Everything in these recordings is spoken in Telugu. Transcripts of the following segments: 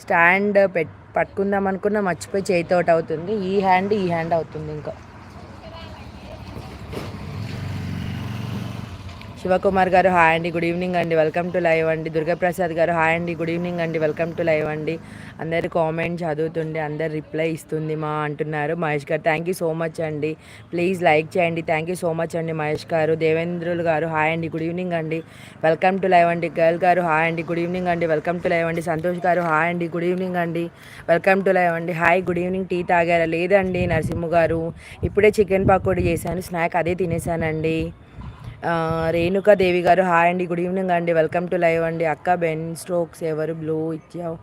స్టాండ్ పట్టుకుందాం అనుకున్నా మర్చిపోయి చేతితోటి అవుతుంది. ఈ హ్యాండ్ అవుతుంది. ఇంకా శివకుమార్ గారు హాయ్ అండి, గుడ్ ఈవినింగ్ అండి, వెల్కమ్ టు లైవ్ అండి. దుర్గాప్రసాద్ గారు హాయ్ అండి, గుడ్ ఈవినింగ్ అండి, వెల్కమ్ టు లైవ్ అండి. అందరు కామెంట్ చదువుతుండే అందరు రిప్లై ఇస్తుంది మా అంటున్నారు. మహేష్ గారు థ్యాంక్ యూ సో మచ్ అండి, ప్లీజ్ లైక్ చేయండి. థ్యాంక్ యూ సో మచ్ అండి మహేష్ గారు. దేవేంద్రులు గారు హాయ్ అండి, గుడ్ ఈవినింగ్ అండి, వెల్కమ్ టు లైవ్ అండి. గర్ల్ గారు హాయ్ అండి, గుడ్ ఈవినింగ్ అండి, వెల్కమ్ టు లైవ్ అండి. సంతోష్ గారు హాయ్ అండి, గుడ్ ఈవినింగ్ అండి, వెల్కమ్ టు లైవ్ అండి. Hi good evening. టీ తాగారా? లేదండి నరసింహ గారు, ఇప్పుడే చికెన్ పకోడీ చేశాను, స్నాక్ అదే తినేసానండి. రేణుకాదేవి గారు హాయ్ అండి, గుడ్ ఈవినింగ్ అండి, వెల్కమ్ టు లైవ్ అండి. అక్క బెన్ స్ట్రోక్స్ ఎవరు బ్లూ ఇచ్చావు?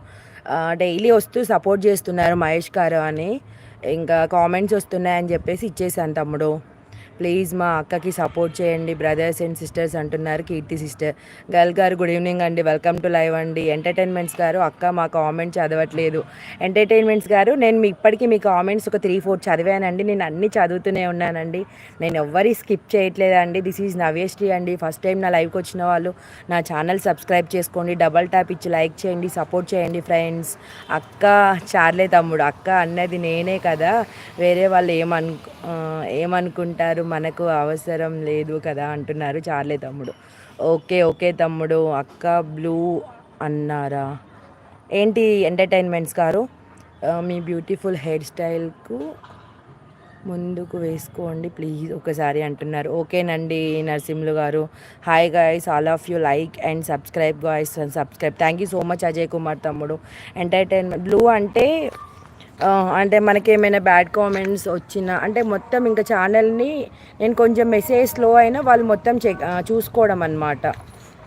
డైలీ వస్తూ సపోర్ట్ చేస్తున్నారు మహేష్ గారు అని, ఇంకా కామెంట్స్ వస్తున్నాయని చెప్పేసి ఇచ్చేసాను తమ్ముడు. ప్లీజ్ మా అక్కకి సపోర్ట్ చేయండి బ్రదర్స్ అండ్ సిస్టర్స్ అంటున్నారు కీర్తి సిస్టర్. గర్ల్ గారు గుడ్ ఈవినింగ్ అండి, వెల్కమ్ టు లైవ్ అండి. ఎంటర్టైన్మెంట్స్ గారు అక్క మా కామెంట్ చదవట్లేదు. ఎంటర్టైన్మెంట్స్ గారు నేను ఇప్పటికీ మీ కామెంట్స్ ఒక 3-4 చదివానండి. నేను అన్నీ చదువుతూనే ఉన్నానండి, నేను ఎవ్వరి స్కిప్ చేయట్లేదండి. దిస్ ఈజ్ నవ్యశ్రీ అండి. ఫస్ట్ టైం నా లైవ్కి వచ్చిన వాళ్ళు నా ఛానల్ సబ్స్క్రైబ్ చేసుకోండి, డబల్ ట్యాప్ ఇచ్చి లైక్ చేయండి, సపోర్ట్ చేయండి ఫ్రెండ్స్. అక్క చార్లే తమ్ముడు, అక్క అన్నది నేనే కదా, వేరే వాళ్ళు ఏమనుకుంటారు, మనకు అవసరం లేదు కదా అంటున్నారు. చార్లే తమ్ముడు. ఓకే ఓకే తమ్ముడు. అక్క బ్లూ అన్నారా ఏంటి ఎంటర్టైన్మెంట్స్ గారు? మీ బ్యూటిఫుల్ హెయిర్ స్టైల్కు ముందుకు వేసుకోండి ప్లీజ్ ఒకసారి అంటున్నారు. ఓకేనండి నరసింహులు గారు. Hi guys, all of you like and subscribe guys, subscribe. Thank you so much Ajay Kumar తమ్ముడు. ఎంటర్టైన్మెంట్ బ్లూ అంటే అంటే మనకి ఏమైనా బ్యాడ్ కామెంట్స్ వచ్చినా అంటే మొత్తం ఇంకా ఛానల్ని నేను కొంచెం మెసేజ్ స్లో అయినా వాళ్ళు మొత్తం చూసుకోవడం అనమాట.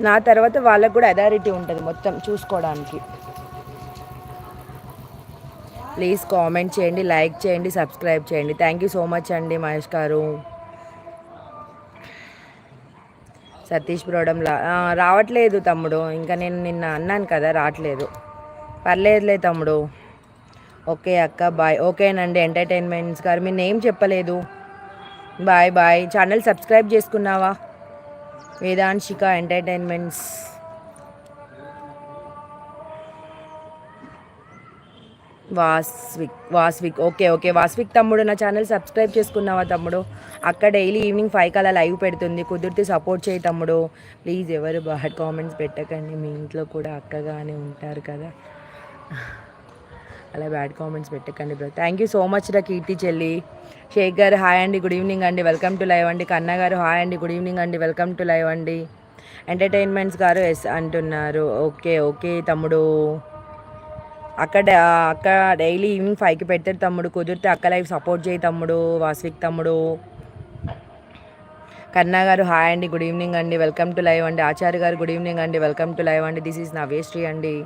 నా తర్వాత వాళ్ళకు కూడా అథారిటీ ఉంటుంది మొత్తం చూసుకోవడానికి. ప్లీజ్ కామెంట్ చేయండి, లైక్ చేయండి, సబ్స్క్రైబ్ చేయండి. థ్యాంక్ యూ సో మచ్ అండి మహేష్ గారు. సతీష్ బ్రోడంలా రావట్లేదు తమ్ముడు, ఇంకా నేను నిన్న అన్నాను కదా రావట్లేదు. పర్లేదులే తమ్ముడు. ఓకే అక్క బాయ్. ఓకేనండి ఎంటర్టైన్మెంట్స్ గారు, మీ నేమ్ చెప్పలేదు. Bye bye. ఛానల్ సబ్స్క్రైబ్ చేసుకున్నావా? Vedanshika entertainments. Vaswik okay okay Vaswik తమ్ముడు, నా ఛానల్ సబ్స్క్రైబ్ చేసుకున్నావా తమ్ముడు? అక్క డైలీ ఈవినింగ్ 5 అలా లైవ్ పెడుతుంది, కుదిరితే సపోర్ట్ చేయి తమ్ముడు. ప్లీజ్ ఎవరు బ్యాడ్ కామెంట్స్ పెట్టకండి, మీ ఇంట్లో కూడా అక్కగానే ఉంటారు కదా, అలా బ్యాడ్ కామెంట్స్ పెట్టకండి bro. Thank you so much రా కీర్తి చెల్లి. షేక్ గారు హాయ్ అండి, గుడ్ ఈవినింగ్ అండి, వెల్కమ్ టు లైవ్ అండి. కన్నా గారు హాయ్ అండి, గుడ్ ఈవినింగ్ అండి, వెల్కమ్ టు లైవ్ అండి. ఎంటర్టైన్మెంట్స్ గారు ఎస్ అంటున్నారు. ఓకే ఓకే తమ్ముడు. అక్క డైలీ ఈవినింగ్ 5కి పెడతారు తమ్ముడు, కుదిరితే అక్క లైవ్ సపోర్ట్ చేయి తమ్ముడు. వాస్విక్ తమ్ముడు. కన్నా గారు హాయ్ అండి, గుడ్ ఈవినింగ్ అండి, వెల్కమ్ టు లైవ్ అండి. ఆచార్య గారు గుడ్ ఈవినింగ్ అండి, వెల్కమ్ టు లైవ్ అండి. దిస్ ఈజ్ నవ్యశ్రీ అండి.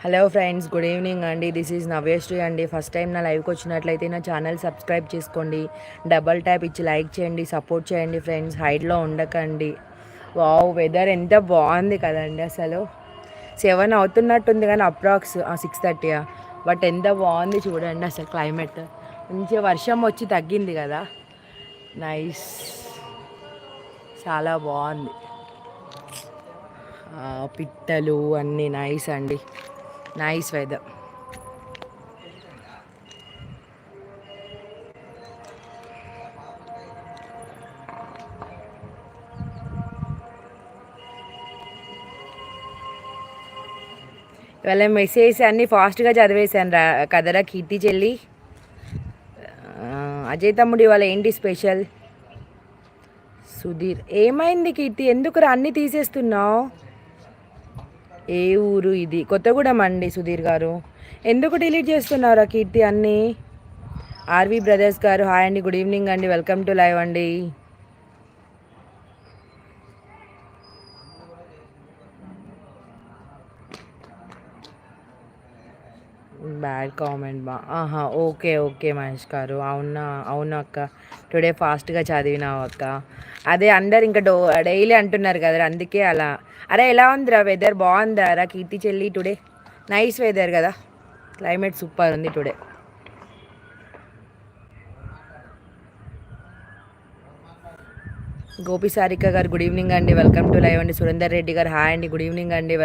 హలో ఫ్రెండ్స్, గుడ్ ఈవినింగ్ అండి, దిస్ ఈజ్ నవ్యశ్రీ అండి. ఫస్ట్ టైం నా లైవ్కి వచ్చినట్లయితే నా ఛానల్ సబ్స్క్రైబ్ చేసుకోండి, డబల్ ట్యాప్ ఇచ్చి లైక్ చేయండి, సపోర్ట్ చేయండి ఫ్రెండ్స్. హైడ్లో ఉండకండి. వావ్, వెదర్ ఎంత బాగుంది కదండి, అసలు 7 అవుతున్నట్టుంది కానీ అప్రాక్స్ 6:30, బట్ ఎంత బాగుంది చూడండి అసలు. క్లైమేట్ మంచిగా వర్షం వచ్చి తగ్గింది కదా, నైస్, చాలా బాగుంది. పిట్టలు అన్నీ నైస్ అండి, నైస్ వెదర్. ఇవాళ మెసేజ్ అన్నీ ఫాస్ట్గా చదివేశాను కదరా కీర్తి చెల్లి. అజయ్ తమ్ముడు ఇవాళ ఏంటి స్పెషల్? సుధీర్ ఏమైంది కీర్తి, ఎందుకు అన్నీ తీసేస్తున్నావు? ఏ ఊరు ఇది? కొత్తగూడెం అండి సుధీర్ గారు. ఎందుకు డిలీట్ చేస్తున్నారా కీర్తి అన్నీ? ఆర్వి బ్రదర్స్ గారు హాయ్ అండి, గుడ్ ఈవినింగ్ అండి, వెల్కమ్ టు లైవ్ అండి. Bad comment okay okay Mahesh గారు. అవును అక్క, టుడే ఫాస్ట్గా చదివినావు అక్క. అదే అందరు ఇంకా డైలీ అంటున్నారు కదా, అందుకే అలా. అరే ఎలా ఉందిరా వెదర్? బాగుందా రా కీర్తి చెల్లి? టుడే నైస్ వెదర్ కదా, క్లైమేట్ సూపర్ ఉంది టుడే. గోపి సారిక గారు గుడ్ ఈవినింగ్ అండి, వెల్కమ్ టు లైవ్ అండి. సురేందర్ రెడ్డి గారు హాయ్ అండి, గుడ్ ఈవినింగ్ అండి.